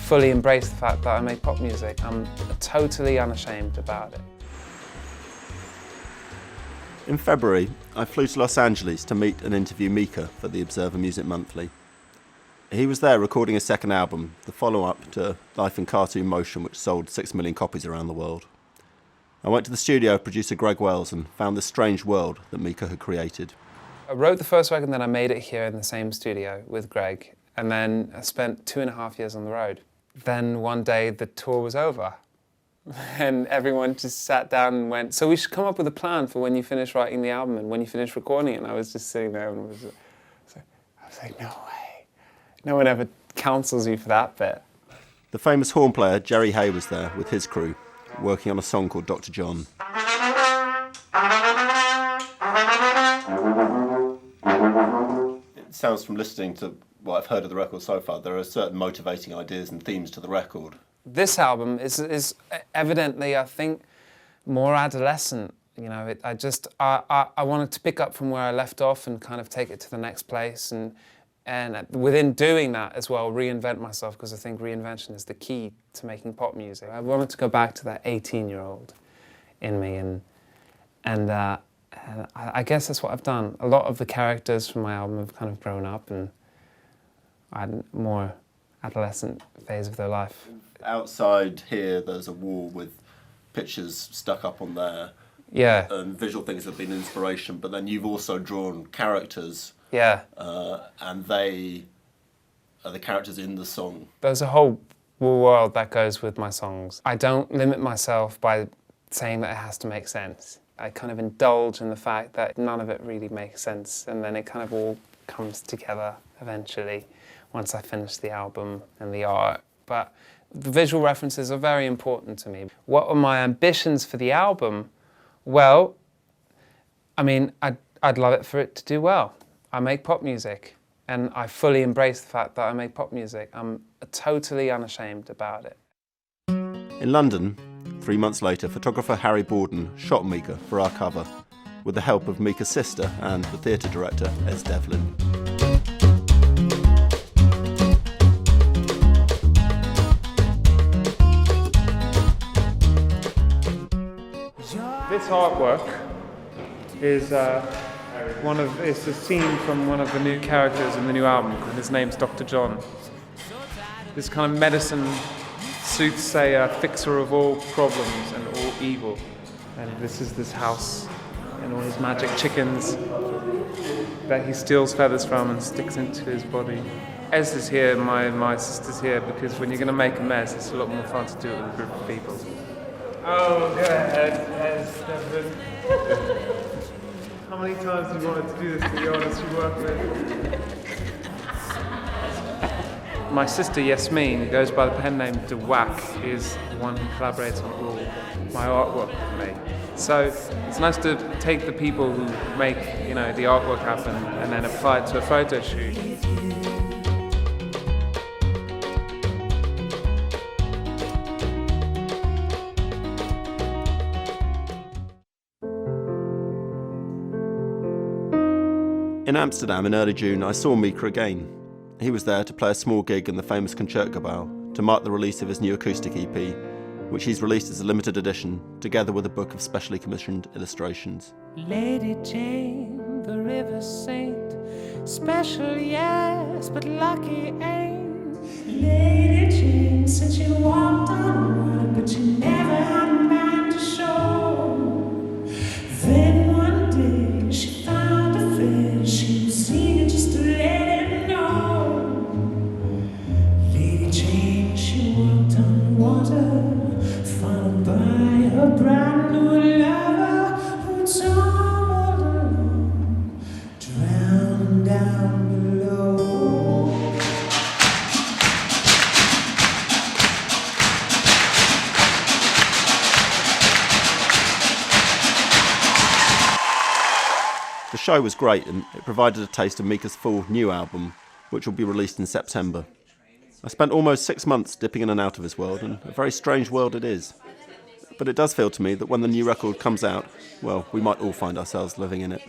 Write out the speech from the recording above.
fully embrace the fact that I make pop music. I'm totally unashamed about it. In February, I flew to Los Angeles to meet and interview Mika for the Observer Music Monthly. He was there recording his second album, the follow-up to Life in Cartoon Motion, which sold 6 million copies around the world. I went to the studio of producer Greg Wells and found this strange world that Mika had created. I wrote the first record and then I made it here in the same studio with Greg, and then I spent 2.5 years on the road. Then one day the tour was over and everyone just sat down and went, so we should come up with a plan for when you finish writing the album and when you finish recording it. And I was just sitting there and I was like, no way. No one ever counsels you for that bit. The famous horn player Jerry Hay was there with his crew, working on a song called Dr. John. It sounds, from listening to what I've heard of the record so far, there are certain motivating ideas and themes to the record. This album is evidently, I think, more adolescent. You know, I wanted to pick up from where I left off and kind of take it to the next place, and within doing that as well, reinvent myself, because I think reinvention is the key to making pop music. I wanted to go back to that 18-year-old in me, and I guess that's what I've done. A lot of the characters from my album have kind of grown up and had a more adolescent phase of their life. Outside here, there's a wall with pictures stuck up on there. Yeah. And visual things have been inspiration, but then you've also drawn characters. Yeah. And they are the characters in the song. There's a whole world that goes with my songs. I don't limit myself by saying that it has to make sense. I kind of indulge in the fact that none of it really makes sense, and then it kind of all comes together eventually once I finish the album and the art. But the visual references are very important to me. What are my ambitions for the album? Well, I mean, I'd love it for it to do well. I make pop music, and I fully embrace the fact that I make pop music. I'm totally unashamed about it. In London, 3 months later, photographer Harry Borden shot Mika for our cover, with the help of Mika's sister and the theatre director, Ez Devlin. This artwork is it's a scene from one of the new characters in the new album, and his name's Dr. John. This kind of medicine soothsayer, fixer of all problems and all evil. And this is this house and all his magic chickens that he steals feathers from and sticks into his body. Ez is here, my sister's here, because when you're going to make a mess, it's a lot more fun to do it with a group of people. Oh, go ahead, Ez. How many times have you wanted to do this to the artists you work with? My sister Yasmin, who goes by the pen name DeWack, is the one who collaborates on all my artwork with me. So it's nice to take the people who make, you know, the artwork happen and then apply it to a photo shoot. In Amsterdam in early June, I saw Mika again. He was there to play a small gig in the famous Concertgebouw to mark the release of his new acoustic EP, which he's released as a limited edition, together with a book of specially commissioned illustrations. Lady Jane, the river saint, special yes, but lucky ain't. Lady Jane said she walked on water, but she never had a man to show. Then one day she found a fish, she was singing just to let him know. Lady Jane, she walked on water, followed by her brand new lover, who tumbled along, drowned down below. The show was great, and it provided a taste of Mika's full new album, which will be released in September. I spent almost 6 months dipping in and out of his world, and a very strange world it is. But it does feel to me that when the new record comes out, well, we might all find ourselves living in it.